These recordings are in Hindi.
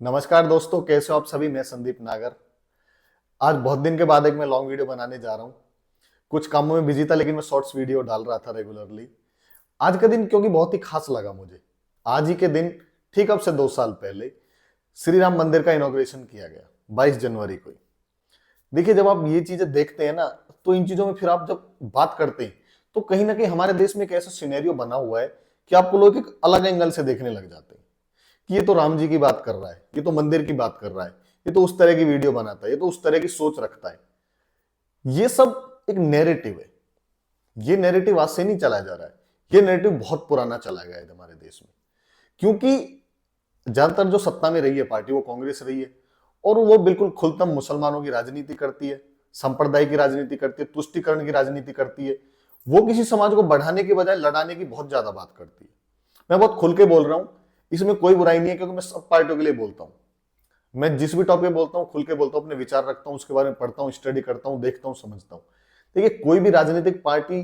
नमस्कार दोस्तों, कैसे हो आप सभी। मैं संदीप नागर। आज बहुत दिन के बाद एक मैं लॉन्ग वीडियो बनाने जा रहा हूँ। कुछ कामों में बिजी था लेकिन मैं शॉर्ट्स वीडियो डाल रहा था रेगुलरली। आज का दिन क्योंकि बहुत ही खास लगा मुझे। आज ही के दिन ठीक अब से 2 साल पहले श्री राम मंदिर का इनॉग्रेशन किया गया, 22 जनवरी को ही। देखिए, जब आप ये चीजें देखते हैं ना, तो इन चीजों में फिर आप जब बात करते हैं तो कहीं ना कहीं हमारे देश में एक ऐसा सिनेरियो बना हुआ है कि आपको लोग एक अलग एंगल से देखने लग जाते हैं कि ये तो राम जी की बात कर रहा है, ये तो मंदिर की बात कर रहा है, ये तो उस तरह की वीडियो बनाता है, ये तो उस तरह की सोच रखता है। ये सब एक नैरेटिव है। ये नैरेटिव आज से नहीं चलाया जा रहा है। ये नैरेटिव बहुत पुराना चला गया है हमारे देश में, क्योंकि ज्यादातर जो सत्ता में रही है पार्टी वो कांग्रेस रही है, और वो बिल्कुल खुलतम मुसलमानों की राजनीति करती है, संप्रदाय की राजनीति करती है, तुष्टिकरण की राजनीति करती है। वो किसी समाज को बढ़ाने की बजाय लड़ाने की बहुत ज्यादा बात करती है। मैं बहुत खुल के बोल रहा हूं, इसमें कोई बुराई नहीं है, क्योंकि मैं सब पार्टियों के लिए बोलता हूं। मैं जिस भी टॉपिक बोलता हूं खुल के बोलता हूं, अपने विचार रखता हूं, उसके बारे में पढ़ता हूं, स्टडी करता हूं, देखता हूं, समझता हूं। देखिए, कोई भी राजनीतिक पार्टी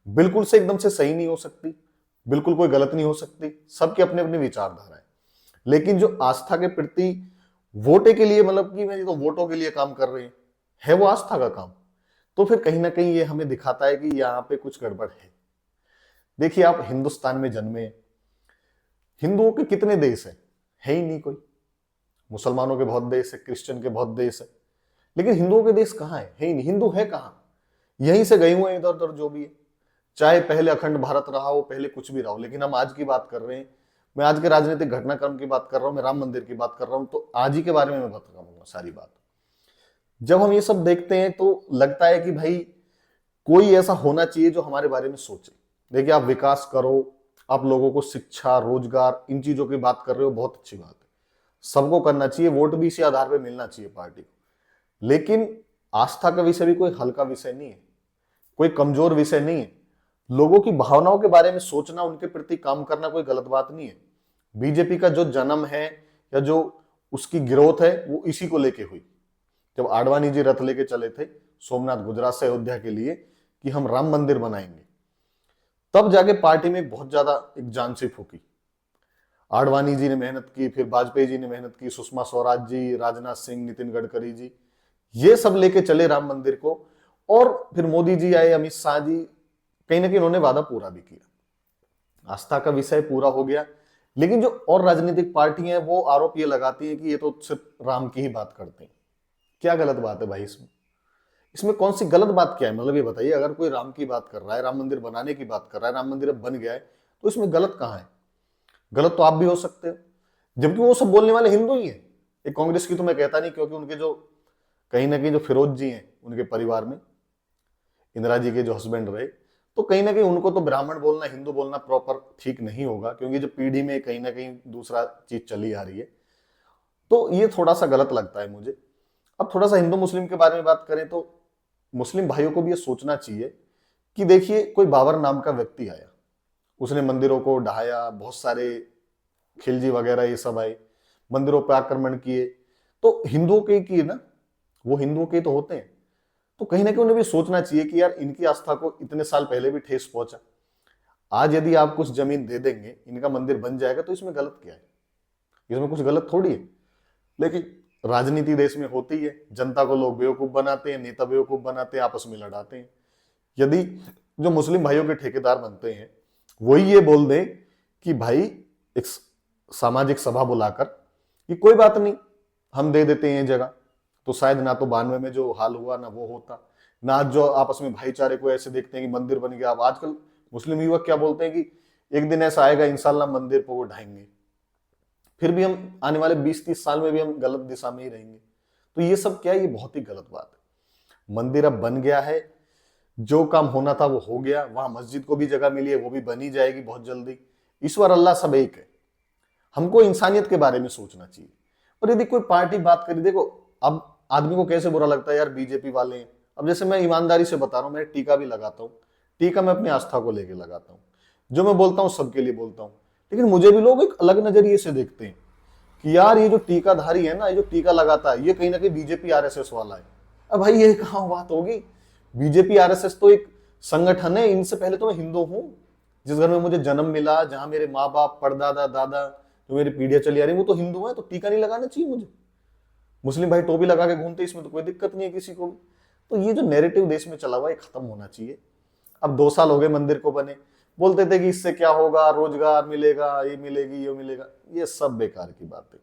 बिल्कुल से एकदम से सही नहीं हो सकती, बिल्कुल कोई गलत नहीं हो सकती। सबकी अपनी अपनी विचारधारा है। लेकिन जो आस्था के प्रति वोटे के लिए, मतलब कि मैं तो वोटों के लिए काम कर रहे हैं, है वो आस्था का काम, तो फिर कहीं ना कहीं ये हमें दिखाता है कि यहाँ पे कुछ गड़बड़ है। देखिए, आप हिंदुस्तान में जन्मे, हिंदुओं के कितने देश है ही नहीं कोई। मुसलमानों के बहुत देश है, क्रिश्चियन के बहुत देश है, लेकिन हिंदुओं के देश कहाँ है ही नहीं। हिंदू है कहाँ? यहीं से गए हुए हैं इधर उधर जो भी है। चाहे पहले अखंड भारत रहा हो, पहले कुछ भी रहा हो, लेकिन हम आज की बात कर रहे हैं। मैं आज के राजनीतिक घटनाक्रम की बात कर रहा हूं, मैं राम मंदिर की बात कर रहा हूं, तो आज ही के बारे में मैं बताऊंगा सारी बात। जब हम ये सब देखते हैं तो लगता है कि भाई कोई ऐसा होना चाहिए जो हमारे बारे में सोचे। देखिए, आप विकास करो, आप लोगों को शिक्षा, रोजगार, इन चीजों की बात कर रहे हो, बहुत अच्छी बात है। सबको करना चाहिए, वोट भी इसी आधार पर मिलना चाहिए पार्टी को। लेकिन आस्था का विषय भी कोई हल्का विषय नहीं है, कोई कमजोर विषय नहीं है। लोगों की भावनाओं के बारे में सोचना, उनके प्रति काम करना कोई गलत बात नहीं है। बीजेपी का जो जन्म है या जो उसकी ग्रोथ है वो इसी को लेके हुई। जब आडवाणी जी रथ लेके चले थे सोमनाथ गुजरात से अयोध्या के लिए कि हम राम मंदिर बनाएंगे, तब जाके पार्टी में बहुत ज्यादा एक जान सी फूकी। आडवाणी जी ने मेहनत की, फिर वाजपेयी जी ने मेहनत की, सुषमा स्वराज जी, राजनाथ सिंह, नितिन गडकरी जी, ये सब लेके चले राम मंदिर को। और फिर मोदी जी आए, अमित शाह जी, कहीं ना कहीं उन्होंने वादा पूरा भी किया। आस्था का विषय पूरा हो गया। लेकिन जो और राजनीतिक पार्टी हैं वो आरोप ये लगाती हैं कि ये तो सिर्फ राम की ही बात करते हैं। क्या गलत बात है भाई इसमें? इसमें कौन सी गलत बात क्या है? मतलब ये बताइए, अगर कोई राम की बात कर रहा है, राम मंदिर बनाने की बात कर रहा है, राम मंदिर अब बन गया है, तो इसमें गलत कहाँ है? गलत तो आप भी हो सकते हो, जबकि वो सब बोलने वाले हिंदू ही हैं। एक कांग्रेस की तो मैं कहता नहीं, क्योंकि उनके जो कहीं ना कहीं जो फिरोज जी हैं उनके परिवार में, इंदिरा जी के जो हस्बैंड रहे, तो कहीं ना कहीं उनको तो ब्राह्मण बोलना, हिंदू बोलना प्रॉपर ठीक नहीं होगा, क्योंकि जो पीढ़ी में कहीं ना कहीं दूसरा चीज चली आ रही है। तो ये थोड़ा सा गलत लगता है मुझे। अब थोड़ा सा हिंदू मुस्लिम के बारे में बात करें तो मुस्लिम भाइयों को भी ये सोचना चाहिए कि देखिए, कोई बाबर नाम का व्यक्ति आया, उसने मंदिरों को ढहाया, बहुत सारे खिलजी वगैरह ये सब आए, मंदिरों पर आक्रमण किए, तो हिंदुओं के ही किए ना, वो हिंदुओं के तो होते हैं। तो कहीं ना कहीं उन्हें भी सोचना चाहिए कि यार, इनकी आस्था को इतने साल पहले भी ठेस पहुंचा। आज यदि आप कुछ जमीन दे देंगे, इनका मंदिर बन जाएगा, तो इसमें गलत क्या है? इसमें कुछ गलत थोड़ी है। लेकिन राजनीति देश में होती है, जनता को लोग बेवकूफ बनाते हैं, नेता बेवकूफ बनाते हैं, आपस में लड़ाते हैं। यदि जो मुस्लिम भाइयों के ठेकेदार बनते हैं वही ये बोल दें कि भाई एक सामाजिक सभा बुलाकर कि कोई बात नहीं, हम दे देते हैं ये जगह, तो शायद ना तो 92 में जो हाल हुआ ना वो होता, ना जो आपस में भाईचारे को ऐसे देखते हैं कि मंदिर बन गया। अब आजकल मुस्लिम युवक क्या बोलते हैं कि एक दिन ऐसा आएगा इंशाल्लाह मंदिर को वो ढाएंगे। फिर भी हम आने वाले 20-30 साल में भी हम गलत दिशा में ही रहेंगे। तो ये सब क्या है? ये बहुत ही गलत बात है। मंदिर अब बन गया है, जो काम होना था वो हो गया। वहां मस्जिद को भी जगह मिली है, वो भी बनी जाएगी बहुत जल्दी। ईश्वर अल्लाह सब एक है। हमको इंसानियत के बारे में सोचना चाहिए। और यदि कोई पार्टी बात करी, देखो अब आदमी को कैसे बुरा लगता है यार, बीजेपी वाले हैं। अब जैसे मैं ईमानदारी से बता रहा हूं, मैं टीका भी लगाता हूं, टीका मैं अपनी आस्था को लेके लगाता हूं, जो मैं बोलता हूं सबके लिए बोलता हूं। लेकिन मुझे भी लोग एक अलग नजरिए से देखते हैं कि यार ये जो टीकाधारी है ना, ये जो टीका लगाता है, ये कहीं ना कहीं बीजेपी आरएसएस वाला है। अब भाई ये कहां बात होगी? बीजेपी आरएसएस तो एक संगठन है। इनसे पहले तो मैं हिंदू हूं। जिस घर में मुझे जन्म मिला, जहां मेरे माँ बाप, परदादा, दादा जो मेरी पीढ़ियां चली आ रही वो तो हिंदू है, तो टीका नहीं लगाना चाहिए मुझे। मुस्लिम भाई टोपी लगा के घूमते, इसमें तो कोई दिक्कत नहीं है किसी को भी। तो ये जो नैरेटिव देश में चला हुआ है खत्म होना चाहिए। अब 2 साल हो गए मंदिर को बने, बोलते थे कि इससे क्या होगा, रोजगार मिलेगा, ये मिलेगी, ये मिलेगा, ये सब बेकार की बात है।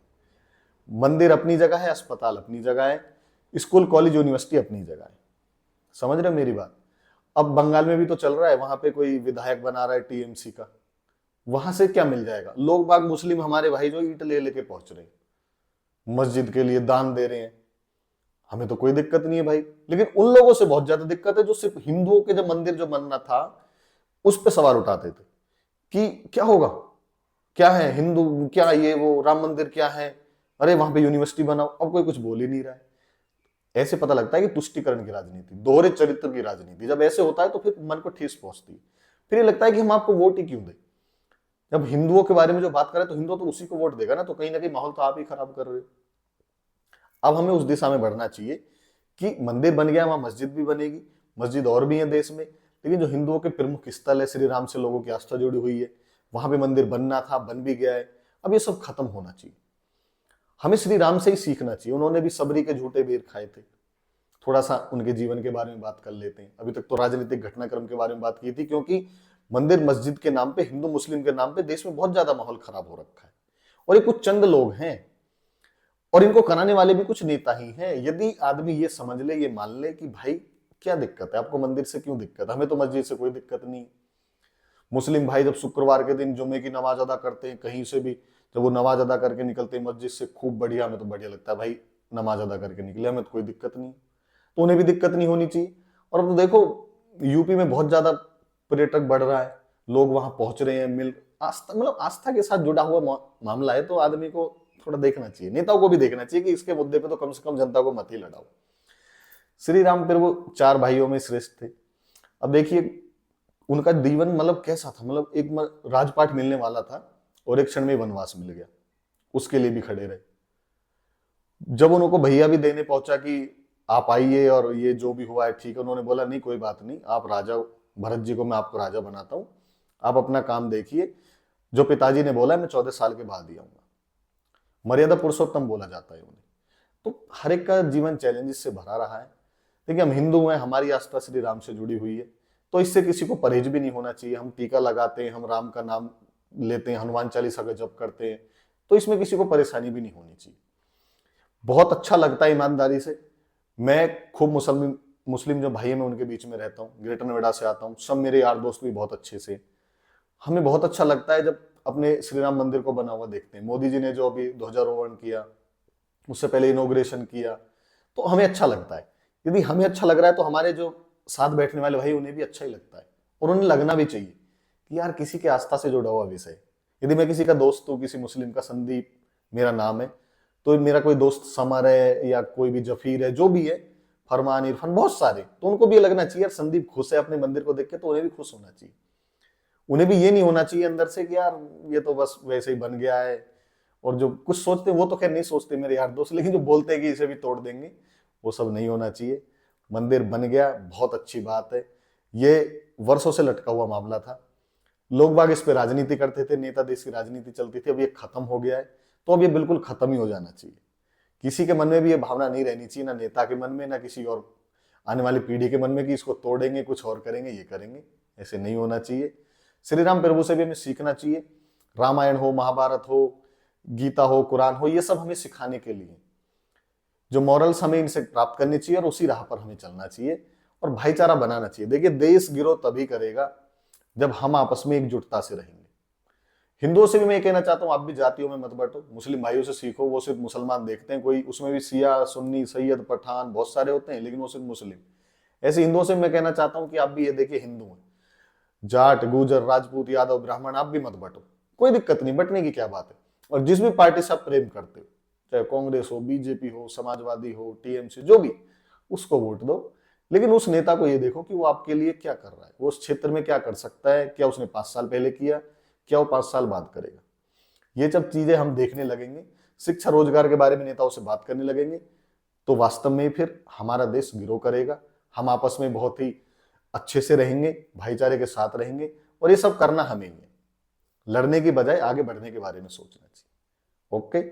मंदिर अपनी जगह है, अस्पताल अपनी जगह है, स्कूल कॉलेज यूनिवर्सिटी अपनी जगह है। समझ रहे हो मेरी बात? अब बंगाल में भी तो चल रहा है, वहां पे कोई विधायक बना रहा है टीएमसी का, वहां से क्या मिल जाएगा? लोग बाग मुस्लिम हमारे भाई जो ईंट ले लेके पहुंच रहे हैं, मस्जिद के लिए दान दे रहे हैं, हमें तो कोई दिक्कत नहीं है भाई। लेकिन उन लोगों से बहुत ज्यादा दिक्कत है जो सिर्फ हिंदुओं के जो मंदिर जो बनना था उस पर सवाल उठाते थे कि क्या होगा, क्या है हिंदू, क्या ये वो राम मंदिर क्या है, अरे वहां पे यूनिवर्सिटी बनाओ। अब कोई कुछ बोल ही नहीं रहा है। ऐसे पता लगता है कि तुष्टिकरण की राजनीति, दोहरे चरित्र की राजनीति, जब ऐसे होता है तो फिर मन को ठेस पहुंचती है। फिर ये लगता है कि हम आपको वोट ही क्यों दें। जब हिंदुओं के बारे में जो बात करें तो हिंदू तो उसी को वोट देगा ना, तो कहीं ना कहीं माहौल तो आप ही खराब कर रहे हो। अब हमें उस दिशा में बढ़ना चाहिए कि मंदिर बन गया, वहां मस्जिद भी बनेगी, मस्जिद और भी है देश में, लेकिन जो हिंदुओं के प्रमुख स्थल है, श्री राम से लोगों की आस्था जुड़ी हुई है, वहां पे मंदिर बनना था, बन भी गया है। अब ये सब खत्म होना चाहिए। हमें श्री राम से ही सीखना चाहिए। उन्होंने भी सबरी के झूठे बेर खाए थे। थोड़ा सा उनके जीवन के बारे में बात कर लेते हैं। अभी तक तो राजनीतिक घटनाक्रम के बारे में बात की थी, क्योंकि मंदिर मस्जिद के नाम पे, हिंदू मुस्लिम के नाम पे देश में बहुत ज्यादा माहौल खराब हो रखा है। और ये कुछ चंद लोग हैं, और इनको कराने वाले भी कुछ नेता ही हैं। यदि आदमी ये समझ ले, ये मान ले कि भाई क्या दिक्कत है, आपको मंदिर से क्यों दिक्कत है, हमें तो मस्जिद से कोई दिक्कत नहीं। मुस्लिम भाई जब शुक्रवार के दिन जुम्मे की नमाज अदा करते हैं कहीं से भी, जब वो नमाज अदा करके निकलते हैं मस्जिद से, खूब बढ़िया, हमें तो बढ़िया लगता है भाई, नमाज अदा करके निकले, हमें तो कोई दिक्कत नहीं। तो उन्हें भी दिक्कत नहीं होनी चाहिए। और अब तो देखो यूपी में बहुत ज्यादा पर्यटक बढ़ रहा है, लोग वहां पहुंच रहे हैं, मिल आस्था, मतलब आस्था के साथ जुड़ा हुआ मामला है, तो आदमी को थोड़ा देखना चाहिए, नेताओं को भी देखना चाहिए कि इसके मुद्दे पे तो कम से कम जनता को मत ही लड़ाओ। श्री राम फिर वो 4 भाइयों में श्रेष्ठ थे। अब देखिए उनका जीवन मतलब कैसा था, मतलब एक राजपाट मिलने वाला था और एक क्षण में वनवास मिल गया, उसके लिए भी खड़े रहे। जब उनको भैया भी देने पहुंचा कि आप आइए और ये जो भी हुआ है ठीक है, उन्होंने बोला नहीं कोई बात नहीं, आप राजा, भरत जी को मैं आपको राजा बनाता हूं, आप अपना काम देखिए, जो पिताजी ने बोला है मैं 14 साल के बाद ही आऊंगा। मर्यादा पुरुषोत्तम बोला जाता है उन्हें। तो हर एक का जीवन चैलेंजेस से भरा रहा है। देखिए हम हिंदू हैं, हमारी आस्था श्री राम से जुड़ी हुई है, तो इससे किसी को परहेज भी नहीं होना चाहिए। हम टीका लगाते हैं, हम राम का नाम लेते हैं, हनुमान चालीसा का जप करते हैं, तो इसमें किसी को परेशानी भी नहीं होनी चाहिए। बहुत अच्छा लगता है ईमानदारी से। मैं खूब मुस्लिम जो भाई है मैं उनके बीच में रहता हूँ, ग्रेटर नोएडा से आता हूँ, सब मेरे यार दोस्त भी बहुत अच्छे से। हमें बहुत अच्छा लगता है जब अपने श्री राम मंदिर को बना हुआ देखते हैं। मोदी जी ने जो अभी ध्वजारोहण किया, उससे पहले इनोग्रेशन किया, तो हमें अच्छा लगता है। यदि हमें अच्छा लग रहा है तो हमारे जो साथ बैठने वाले भाई उन्हें भी अच्छा ही लगता है, और उन्हें लगना भी चाहिए कि यार किसी के आस्था से जुड़ा हुआ विषय। यदि मैं किसी का दोस्त हूँ, किसी मुस्लिम का, संदीप मेरा नाम है, तो मेरा कोई दोस्त समर है या कोई भी जफीर है, जो भी है, फरमान, इरफान, बहुत सारे, तो उनको भी लगना चाहिए यार संदीप खुश है अपने मंदिर को देख के, तो उन्हें भी खुश होना चाहिए। उन्हें भी ये नहीं होना चाहिए अंदर से कि यार ये तो बस वैसे ही बन गया है। और जो कुछ सोचते हैं वो तो खैर नहीं सोचते मेरे यार दोस्त, लेकिन जो बोलते हैं कि इसे भी तोड़ देंगे, वो सब नहीं होना चाहिए। मंदिर बन गया, बहुत अच्छी बात है। ये वर्षों से लटका हुआ मामला था, लोग बाग इस पे राजनीति करते थे, नेता देश की राजनीति चलती थी, अब ये खत्म हो गया है, तो अब ये बिल्कुल खत्म ही हो जाना चाहिए। किसी के मन में भी ये भावना नहीं रहनी चाहिए, ना नेता के मन में, ना किसी और आने वाली पीढ़ी के मन में कि इसको तोड़ेंगे, कुछ और करेंगे, ये करेंगे। ऐसे नहीं होना चाहिए। श्री राम प्रभु से भी हमें सीखना चाहिए। रामायण हो, महाभारत हो, गीता हो, कुरान हो, ये सब हमें सिखाने के लिए, जो मॉरल्स हमें इनसे प्राप्त करनी चाहिए और उसी राह पर हमें चलना चाहिए और भाईचारा बनाना चाहिए। देखिए देश ग्रो तभी करेगा जब हम आपस में एकजुटता से रहेंगे। हिंदुओं से भी मैं कहना चाहता हूं, आप भी जातियों में मत बंटो, मुस्लिम भाइयों से सीखो। वो सिर्फ मुसलमान देखते हैं, कोई उसमें भी सिया, सुन्नी, सैयद, पठान बहुत सारे होते हैं, लेकिन वो सिर्फ मुस्लिम। ऐसे हिंदुओं से मैं कहना चाहता हूं कि आप भी ये देखिए, हिंदू हैं, जाट, गुजर, राजपूत, यादव, ब्राह्मण, आप भी मत बंटो, कोई दिक्कत नहीं, बंटने की क्या बात है। और जिस भी पार्टी से आप प्रेम करते हो, चाहे कांग्रेस हो, बीजेपी हो, समाजवादी हो, टीएमसी, जो भी, उसको वोट दो। लेकिन उस नेता को ये देखो कि वो आपके लिए क्या कर रहा है, वो उस क्षेत्र में क्या कर सकता है, क्या उसने 5 साल पहले किया, क्या वो 5 साल बाद करेगा। ये जब चीजें हम देखने लगेंगे, शिक्षा रोजगार के बारे में नेताओं से बात करने लगेंगे, तो वास्तव में फिर हमारा देश ग्रो करेगा। हम आपस में बहुत ही अच्छे से रहेंगे, भाईचारे के साथ रहेंगे, और ये सब करना हमें ही है। लड़ने की बजाय आगे बढ़ने के बारे में सोचना चाहिए। ओके,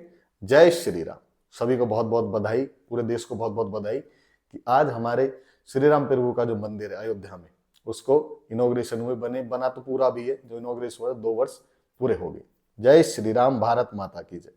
जय श्री राम। सभी को बहुत बहुत बधाई, पूरे देश को बहुत बहुत बधाई कि आज हमारे श्री राम प्रभु का जो मंदिर है अयोध्या में, उसको इनॉग्रेशन हुए, बना तो पूरा भी है, जो इनॉग्रेशन हुआ 2 वर्ष पूरे हो गए। जय श्री राम, भारत माता की जय।